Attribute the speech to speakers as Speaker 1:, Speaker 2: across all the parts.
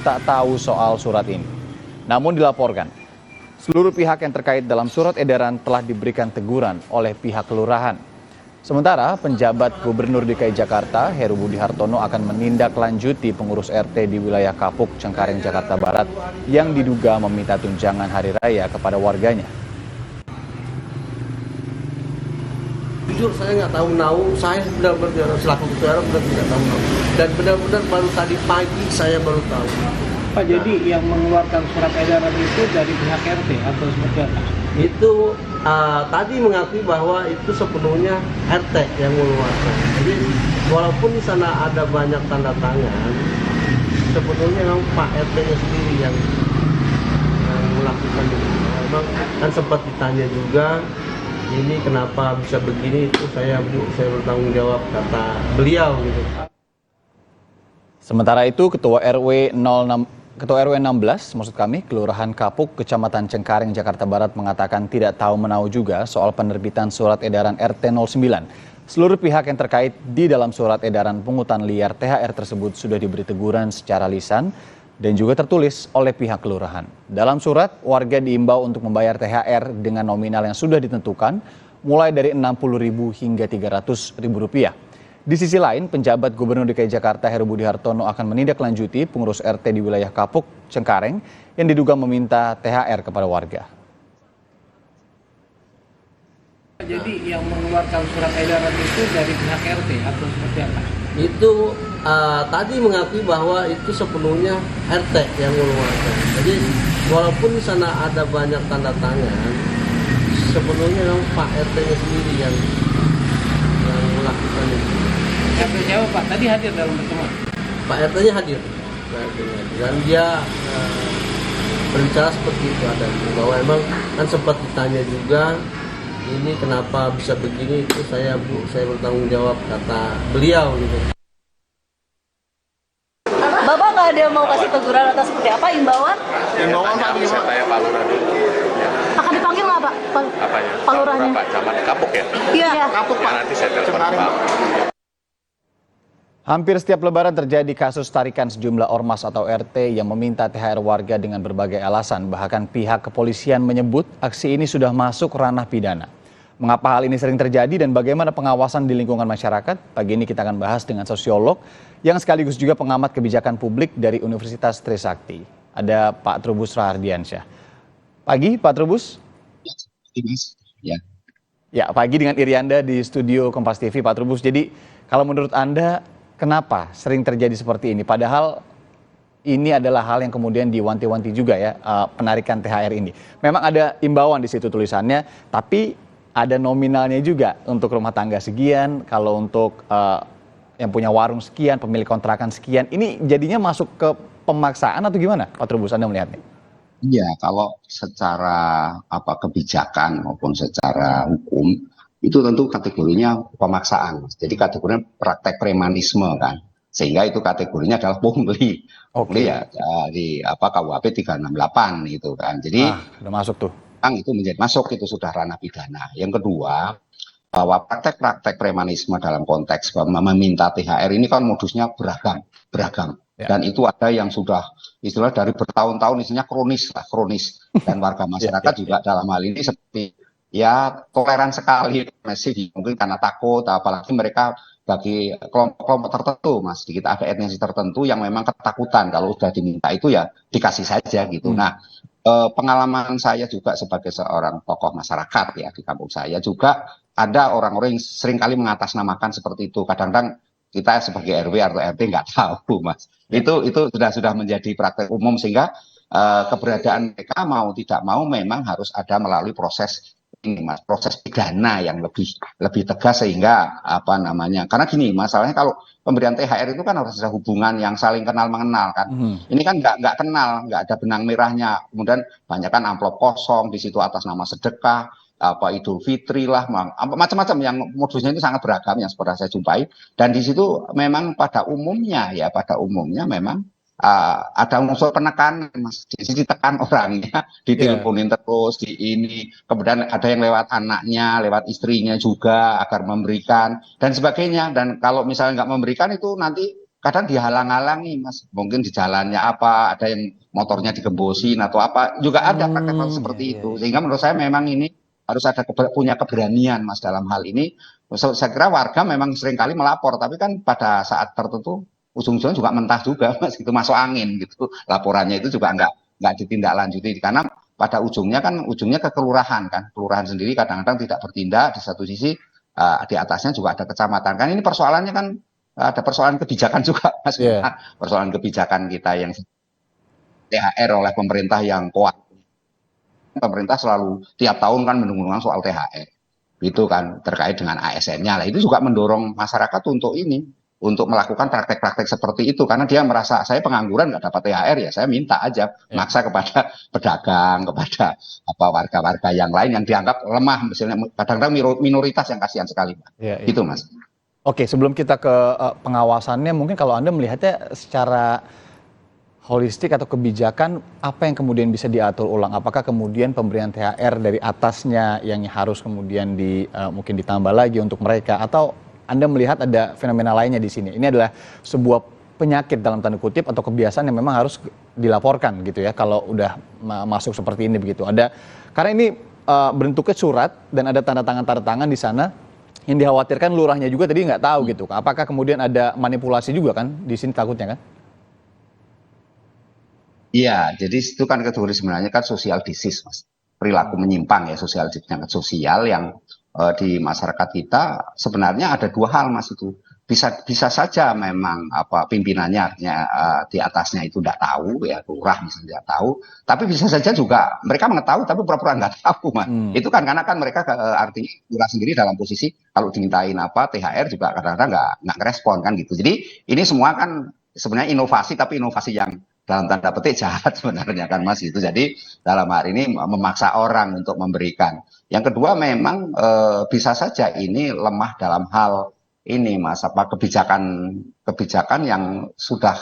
Speaker 1: tak tahu soal surat ini. Namun dilaporkan, seluruh pihak yang terkait dalam surat edaran telah diberikan teguran oleh pihak kelurahan. Sementara penjabat Gubernur DKI Jakarta, Heru Budi Hartono akan menindaklanjuti pengurus RT di wilayah Kapuk, Cengkareng, Jakarta Barat yang diduga meminta tunjangan hari raya kepada warganya.
Speaker 2: Jujur saya nggak tahu saya benar-benar selaku ketua benar tidak tahu dan benar-benar baru tadi pagi saya baru tahu.
Speaker 3: Pak, jadi yang mengeluarkan surat edaran itu dari pihak RT atau seperti apa?
Speaker 2: Itu tadi mengakui bahwa itu sepenuhnya RT yang mengeluarkan. Jadi walaupun di sana ada banyak tanda tangan, sepenuhnya memang Pak RT-nya sendiri yang melakukan itu. Memang kan sempat ditanya juga, ini kenapa bisa begini, itu saya bertanggung jawab, kata beliau gitu.
Speaker 1: Sementara itu Ketua RW 16 Kelurahan Kapuk, Kecamatan Cengkareng, Jakarta Barat mengatakan tidak tahu menahu juga soal penerbitan surat edaran RT 09. Seluruh pihak yang terkait di dalam surat edaran pungutan liar THR tersebut sudah diberi teguran secara lisan dan juga tertulis oleh pihak kelurahan. Dalam surat, warga diimbau untuk membayar THR dengan nominal yang sudah ditentukan, mulai dari Rp60.000 hingga Rp300.000. Di sisi lain, penjabat Gubernur DKI Jakarta Heru Budi Hartono akan menindaklanjuti pengurus RT di wilayah Kapuk, Cengkareng yang diduga meminta THR kepada warga.
Speaker 3: Jadi yang mengeluarkan surat edaran itu dari pihak RT atau seperti apa?
Speaker 2: Itu tadi mengakui bahwa itu sepenuhnya RT yang mengeluarkan. Jadi walaupun di sana ada banyak tanda tangan, sepenuhnya memang Pak RT-nya sendiri yang melakukan itu.
Speaker 3: RT siapa Pak? Tadi hadir dalam pertemuan?
Speaker 2: Pak RT-nya hadir. Dan dia berbicara seperti itu, ada bahwa emang kan sempat ditanya juga, ini kenapa bisa begini, itu saya bertanggung jawab, kata beliau gitu.
Speaker 4: Bapak nggak ada mau kasih teguran atau seperti apa, imbauan?
Speaker 5: Imbauan Pak, bisa tanya Pak Lurah dulu.
Speaker 4: Akan dipanggil nggak Pak?
Speaker 5: Apanya?
Speaker 4: Pak Lurahnya?
Speaker 5: Pak, Camat Kapuk ya?
Speaker 4: Iya.
Speaker 5: Kapuk Pak. Nanti saya telepon Pak.
Speaker 1: Hampir setiap lebaran terjadi kasus tarikan sejumlah ormas atau RT yang meminta THR warga dengan berbagai alasan. Bahkan pihak kepolisian menyebut aksi ini sudah masuk ranah pidana. Mengapa hal ini sering terjadi dan bagaimana pengawasan di lingkungan masyarakat? Pagi ini kita akan bahas dengan sosiolog yang sekaligus juga pengamat kebijakan publik dari Universitas Trisakti. Ada Pak Trubus Rahardiansyah. Pagi Pak Trubus.
Speaker 6: Ya.
Speaker 1: Ya, pagi dengan Irianda di studio Kompas TV, Pak Trubus. Jadi kalau menurut Anda, kenapa sering terjadi seperti ini? Padahal ini adalah hal yang kemudian diwanti-wanti juga ya, penarikan THR ini. Memang ada imbauan di situ tulisannya, tapi ada nominalnya juga untuk rumah tangga sekian, kalau untuk yang punya warung sekian, pemilik kontrakan sekian. Ini jadinya masuk ke pemaksaan atau gimana, Pak Trubus, Anda melihatnya?
Speaker 6: Iya, kalau secara kebijakan maupun secara hukum itu tentu kategorinya pemaksaan. Jadi kategorinya praktek premanisme kan. Sehingga itu kategorinya adalah pungli. Pungli ya di KUHP 368 gitu kan. Jadi
Speaker 1: udah masuk tuh.
Speaker 6: Itu menjadi masuk, itu sudah ranah pidana. Yang kedua, bahwa praktek-praktek premanisme dalam konteks meminta THR ini kan modusnya beragam. Ya. Dan itu ada yang sudah istilah dari bertahun-tahun, isinya kronis. Dan warga masyarakat juga dalam hal ini seperti ya toleran sekali, masih mungkin karena takut, apalagi mereka bagi kelompok-kelompok tertentu, Mas, sedikit ada etnis tertentu yang memang ketakutan kalau sudah diminta itu ya dikasih saja gitu. Nah, pengalaman saya juga sebagai seorang tokoh masyarakat ya di kampung saya juga ada orang-orang yang seringkali mengatasnamakan seperti itu. Kadang-kadang kita sebagai RW atau RT nggak tahu, Mas. Itu sudah menjadi praktek umum sehingga keberadaan mereka mau tidak mau memang harus ada melalui proses ini, Mas, proses pidana yang lebih tegas sehingga karena gini masalahnya kalau pemberian THR itu kan harus ada hubungan yang saling kenal mengenal kan. Ini kan nggak kenal, nggak ada benang merahnya, kemudian banyak kan amplop kosong di situ atas nama sedekah, Idul Fitri lah, macam-macam yang modusnya itu sangat beragam yang pernah saya jumpai. Dan di situ memang pada umumnya memang ada unsur penekanan, Mas, ditekan orangnya, diteleponin terus, kemudian ada yang lewat anaknya, lewat istrinya juga agar memberikan dan sebagainya. Dan kalau misalnya nggak memberikan itu nanti kadang dihalang-halangi Mas. Mungkin di jalannya apa, ada yang motornya digembosin atau apa, juga ada praktek seperti itu. Sehingga menurut saya memang ini harus ada punya keberanian Mas dalam hal ini. Saya kira warga memang seringkali melapor, tapi kan pada saat tertentu ujung-ujungnya juga mentah juga Mas, gitu, masuk angin gitu. Laporannya itu juga nggak ditindaklanjuti karena pada ujungnya ke kelurahan kan. Kelurahan sendiri kadang-kadang tidak bertindak, di satu sisi di atasnya juga ada kecamatan. Kan ini persoalannya kan ada persoalan kebijakan juga Mas. Persoalan kebijakan kita yang THR oleh pemerintah yang kuat. Pemerintah selalu tiap tahun kan mendukung soal THR. Itu kan terkait dengan ASN-nya lah. Itu juga mendorong masyarakat untuk melakukan praktek-praktek seperti itu karena dia merasa saya pengangguran nggak dapat THR ya saya minta aja maksa kepada pedagang, kepada warga-warga yang lain yang dianggap lemah, misalnya kadang-kadang minoritas yang kasihan sekali. Gitu Mas.
Speaker 1: Oke, sebelum kita ke pengawasannya, mungkin kalau Anda melihatnya secara holistik atau kebijakan, apa yang kemudian bisa diatur ulang? Apakah kemudian pemberian THR dari atasnya yang harus kemudian mungkin ditambah lagi untuk mereka? Atau Anda melihat ada fenomena lainnya di sini? Ini adalah sebuah penyakit dalam tanda kutip atau kebiasaan yang memang harus dilaporkan gitu ya kalau udah masuk seperti ini begitu. Karena ini bentuknya surat dan ada tanda tangan di sana. Yang dikhawatirkan lurahnya juga tadi nggak tahu gitu. Apakah kemudian ada manipulasi juga kan di sini takutnya kan?
Speaker 6: Iya, jadi itu kan kategori sebenarnya kan social disease Mas. Perilaku menyimpang ya, penyakit sosial yang di masyarakat kita sebenarnya ada dua hal Mas itu. Bisa saja memang pimpinannya artinya di atasnya itu tidak tahu ya, lurah misalnya tidak tahu, tapi bisa saja juga mereka mengetahui tapi pura-pura nggak tahu Mas. Itu kan karena kan mereka artinya lurah sendiri dalam posisi kalau dimintain THR juga kadang-kadang nggak ngerespon kan gitu. Jadi ini semua kan sebenarnya inovasi tapi inovasi yang dalam tanda petik jahat sebenarnya kan Mas itu. Jadi dalam hari ini memaksa orang untuk memberikan. Yang kedua memang bisa saja ini lemah dalam hal ini Mas, kebijakan yang sudah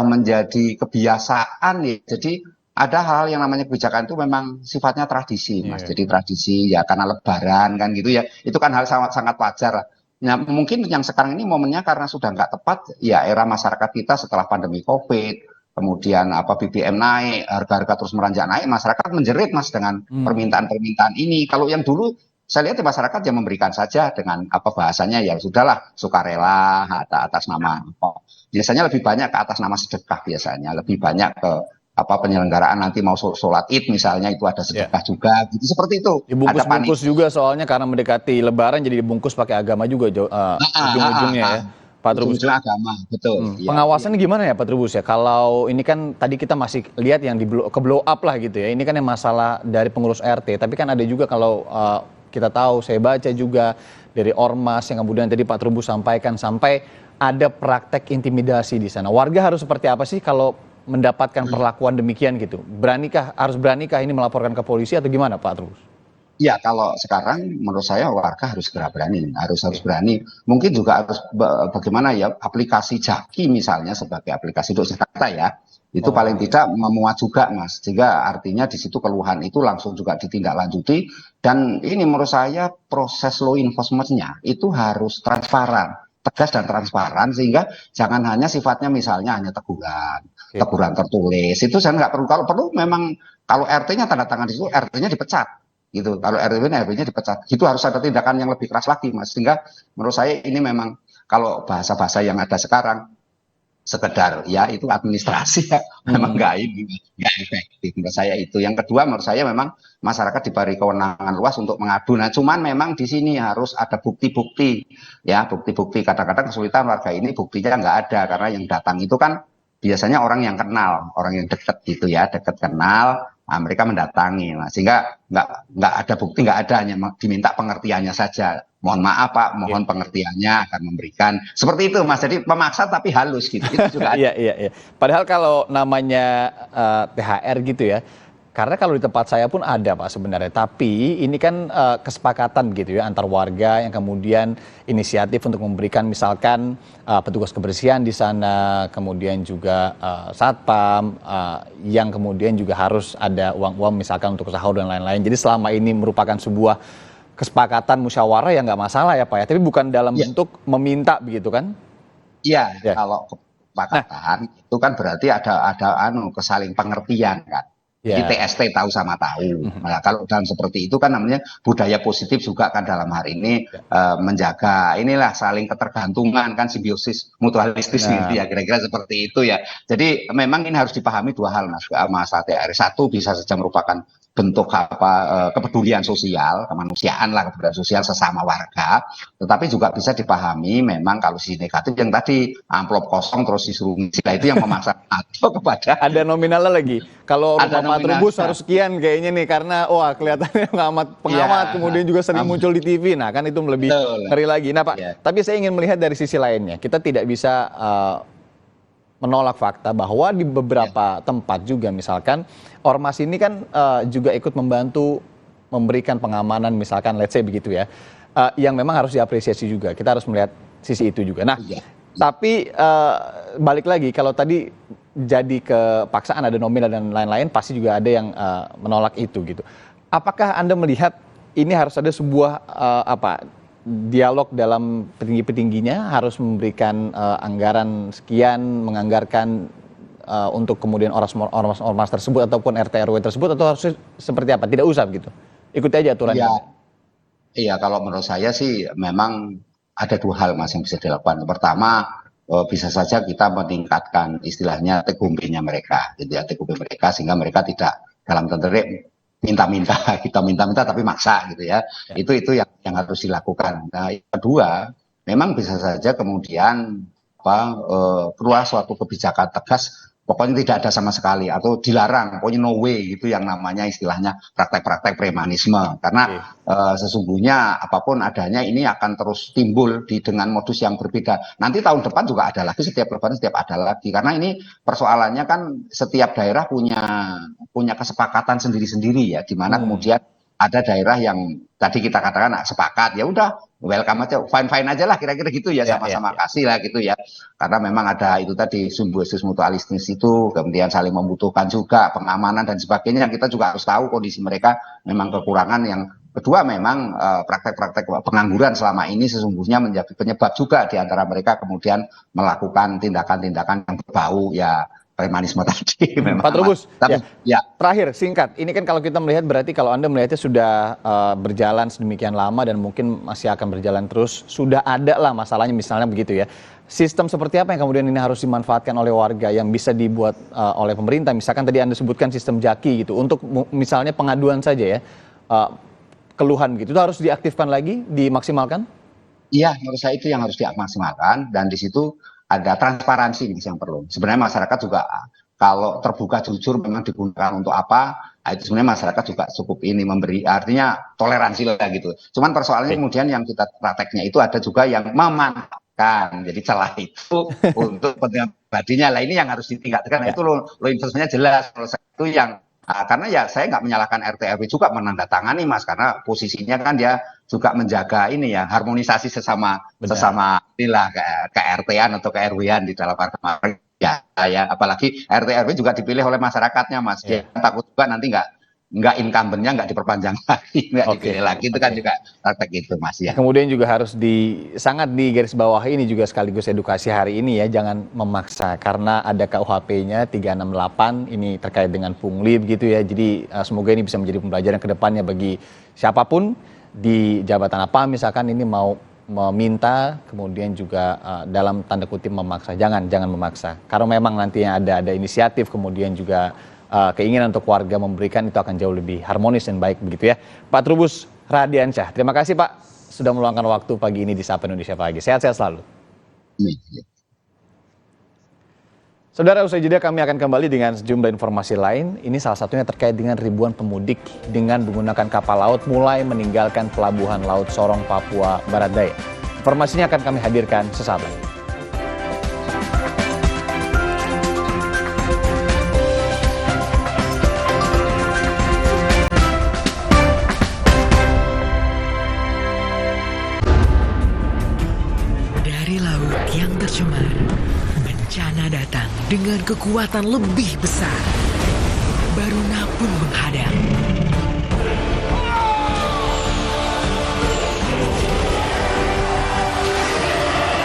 Speaker 6: menjadi kebiasaan ya. Jadi ada hal yang namanya kebijakan itu memang sifatnya tradisi Mas. Jadi tradisi ya karena lebaran kan gitu ya. Itu kan hal sangat wajar. Nah, mungkin yang sekarang ini momennya karena sudah nggak tepat ya era masyarakat kita setelah pandemi Covid, kemudian BBM naik, harga-harga terus meranjak naik, masyarakat menjerit Mas dengan permintaan-permintaan ini. Kalau yang dulu saya lihat di masyarakat yang memberikan saja dengan bahasanya ya sudahlah sukarela atas nama biasanya lebih banyak ke atas nama sedekah, biasanya lebih banyak ke penyelenggaraan nanti mau sholat Id misalnya itu ada sedekah juga gitu, seperti itu.
Speaker 1: Dibungkus-bungkus juga soalnya karena mendekati Lebaran jadi dibungkus pakai agama juga ujung-ujungnya ya. Pak Trubus.
Speaker 6: Agama, betul.
Speaker 1: Pengawasannya gimana ya Pak Trubus ya? Kalau ini kan tadi kita masih lihat yang ke blow up lah gitu ya. Ini kan yang masalah dari pengurus RT, tapi kan ada juga kalau kita tahu, saya baca juga dari ormas yang kemudian tadi Pak Trubus sampaikan sampai ada praktek intimidasi di sana. Warga harus seperti apa sih kalau mendapatkan perlakuan demikian gitu? Harus beranikah ini melaporkan ke polisi atau gimana Pak Trubus?
Speaker 6: Ya kalau sekarang menurut saya warga harus segera berani, harus berani. Mungkin juga harus bagaimana ya aplikasi Jaki misalnya sebagai aplikasi untuk Jakarta ya. Itu paling tidak memuat juga Mas, sehingga artinya di situ keluhan itu langsung juga ditindaklanjuti. Dan ini menurut saya proses law enforcement-nya itu harus transparan, tegas dan transparan, sehingga jangan hanya sifatnya misalnya hanya teguran tertulis. Itu saya nggak perlu, kalau perlu memang kalau RT-nya tanda tangan di situ, RT-nya dipecat. Gitu. Kalau RW-nya dipecat, itu harus ada tindakan yang lebih keras lagi Mas. Sehingga menurut saya ini memang kalau bahasa-bahasa yang ada sekarang sekedar ya itu administrasi ya, memang nggak efektif menurut saya itu. Yang kedua menurut saya memang masyarakat diberi kewenangan luas untuk mengadu. Nah cuman memang di sini harus ada bukti-bukti ya, bukti-bukti. Kadang-kadang kesulitan warga ini buktinya nggak ada karena yang datang itu kan biasanya orang yang kenal, orang yang dekat gitu ya, dekat kenal. Nah, mereka mendatangi, nah, sehingga nggak ada bukti, nggak ada, hanya diminta pengertiannya saja. Mohon maaf Pak, mohon pengertiannya akan memberikan. Seperti itu Mas, jadi memaksa tapi halus gitu. Itu juga ada.
Speaker 1: Iya. Padahal kalau namanya THR gitu ya, karena kalau di tempat saya pun ada Pak sebenarnya, tapi ini kan kesepakatan gitu ya antar warga yang kemudian inisiatif untuk memberikan misalkan petugas kebersihan di sana, kemudian juga satpam yang kemudian juga harus ada uang-uang misalkan untuk sahur dan lain-lain. Jadi selama ini merupakan sebuah kesepakatan musyawarah ya nggak masalah ya Pak ya, tapi bukan dalam bentuk meminta begitu kan?
Speaker 6: Iya,
Speaker 1: Ya.
Speaker 6: kalau kesepakatan itu kan berarti ada kesaling pengertian kan.
Speaker 1: Ya.
Speaker 6: Jadi TST tahu sama tahu. Nah, kalau dalam seperti itu kan namanya budaya positif juga kan dalam hari ini menjaga inilah saling ketergantungan kan, simbiosis mutualistis
Speaker 1: Nah.
Speaker 6: gitu ya, kira-kira seperti itu ya. Jadi memang ini harus dipahami dua hal Mas ATR. Satu bisa saja merupakan bentuk kepedulian sosial, kemanusiaan lah, kepedulian sosial sesama warga, tetapi juga bisa dipahami memang kalau sisi negatif yang tadi amplop kosong terus disuruh ngisi, nah, itu yang memaksa atau kepada
Speaker 1: Ada nominalnya lagi. Kalau
Speaker 6: Ada
Speaker 1: rumah Pak
Speaker 6: nominal.
Speaker 1: Trubus harus sekian kayaknya nih karena wah kelihatannya pengamat
Speaker 6: Iya.
Speaker 1: kemudian juga sering muncul di TV. Nah, kan itu lebih
Speaker 6: Betul.
Speaker 1: ngeri lagi. Nah, Pak,
Speaker 6: Iya.
Speaker 1: tapi saya ingin melihat dari sisi lainnya. Kita tidak bisa menolak fakta bahwa di beberapa tempat juga misalkan ormas ini kan juga ikut membantu memberikan pengamanan misalkan let's say begitu ya. Yang memang harus diapresiasi juga. Kita harus melihat sisi itu juga. Nah,
Speaker 6: Iya.
Speaker 1: tapi balik lagi kalau tadi jadi kepaksaan ada nominal dan lain-lain pasti juga ada yang menolak itu gitu. Apakah Anda melihat ini harus ada sebuah dialog dalam petinggi-petingginya harus memberikan anggaran sekian, menganggarkan untuk kemudian ormas tersebut ataupun RT RW tersebut, atau harus seperti apa? Tidak usah gitu. Ikuti aja aturannya.
Speaker 6: Iya. Iya, kalau menurut saya sih memang ada dua hal Mas yang bisa dilakukan. Pertama, bisa saja kita meningkatkan istilahnya TGB-nya mereka, gitu ya, TGB mereka sehingga mereka tidak dalam tanda kutip minta-minta, kita minta-minta tapi maksa gitu ya. Itu yang harus dilakukan. Nah, yang kedua, memang bisa saja kemudian keluar suatu kebijakan tegas, pokoknya tidak ada sama sekali atau dilarang, pokoknya no way gitu yang namanya istilahnya praktek-praktek premanisme. Karena sesungguhnya apapun adanya ini akan terus timbul dengan modus yang berbeda. Nanti tahun depan juga ada lagi, setiap lebaran setiap ada lagi. Karena ini persoalannya kan setiap daerah punya kesepakatan sendiri-sendiri ya, di mana kemudian ada daerah yang tadi kita katakan sepakat, ya udah welcome aja, fine aja lah kira-kira gitu ya, sama-sama kasih lah gitu ya. Karena memang ada itu tadi simbiosis mutualistis itu, kemudian saling membutuhkan juga pengamanan dan sebagainya, yang kita juga harus tahu kondisi mereka memang kekurangan. Yang kedua memang praktek-praktek pengangguran selama ini sesungguhnya menjadi penyebab juga di antara mereka kemudian melakukan tindakan-tindakan yang berbau ya premanisme tadi. Memang,
Speaker 1: Pak Trubus,
Speaker 6: tapi, ya.
Speaker 1: Terakhir singkat, ini kan kalau kita melihat berarti kalau Anda melihatnya sudah berjalan sedemikian lama dan mungkin masih akan berjalan terus, sudah ada lah masalahnya misalnya begitu ya. Sistem seperti apa yang kemudian ini harus dimanfaatkan oleh warga yang bisa dibuat oleh pemerintah? Misalkan tadi Anda sebutkan sistem jaki gitu, untuk misalnya pengaduan saja ya, keluhan gitu, itu harus diaktifkan lagi, dimaksimalkan?
Speaker 6: Iya, menurut saya itu yang harus dimaksimalkan, dan di situ ada transparansi yang perlu. Sebenarnya masyarakat juga kalau terbuka jujur memang digunakan untuk apa, itu sebenarnya masyarakat juga cukup ini memberi, artinya toleransi lah gitu. Cuman persoalannya kemudian yang kita prakteknya itu ada juga yang memanfaatkan, jadi celah itu untuk kepentingan pribadinya lah, ini yang harus ditingkatkan. Nah, itu lo enforcement-nya jelas. Kalau itu yang karena ya saya nggak menyalahkan RT RW juga menandatangani Mas, karena posisinya kan dia juga menjaga ini ya, harmonisasi sesama inilah ke RT-an atau ke RW-an di dalam warga ya, apalagi RT RW juga dipilih oleh masyarakatnya Mas. Dia takut juga nanti nggak incumbent-nya nggak diperpanjang lagi, nggak dipilih lagi, itu kan juga praktek itu Mas ya.
Speaker 1: Kemudian juga harus sangat di garis bawah ini juga sekaligus edukasi hari ini ya, jangan memaksa karena ada KUHP-nya 368 ini terkait dengan pungli begitu ya. Jadi semoga ini bisa menjadi pembelajaran ke depannya bagi siapapun di jabatan apa misalkan ini mau meminta, kemudian juga dalam tanda kutip memaksa, jangan memaksa. Karena memang nantinya ada inisiatif, kemudian juga keinginan untuk warga memberikan, itu akan jauh lebih harmonis dan baik begitu ya. Pak Trubus Radiansyah, terima kasih Pak sudah meluangkan waktu pagi ini di Sapa Indonesia Pagi. Sehat-sehat selalu. Saudara, usai jeda kami akan kembali dengan sejumlah informasi lain. Ini salah satunya terkait dengan ribuan pemudik dengan menggunakan kapal laut mulai meninggalkan pelabuhan Laut Sorong, Papua Barat Daya. Informasinya akan kami hadirkan sesaat lagi.
Speaker 7: Dari laut yang tercemar, bencana datang dengan kekuatan lebih besar. Baruna pun menghadang.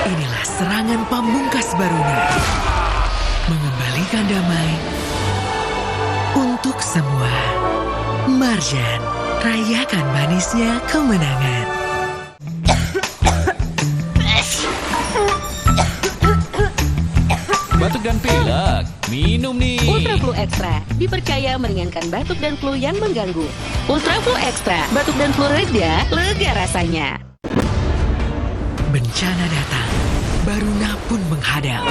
Speaker 7: Inilah serangan pamungkas Baruna. Mengembalikan damai untuk semua. Marjan, rayakan manisnya kemenangan.
Speaker 8: Batuk dan pilek, minum nih.
Speaker 9: Ultra Flu Extra dipercaya meringankan batuk dan flu yang mengganggu. Ultra Flu Extra, batuk dan flu reda, lega rasanya.
Speaker 7: Bencana datang, Baruna pun menghadang.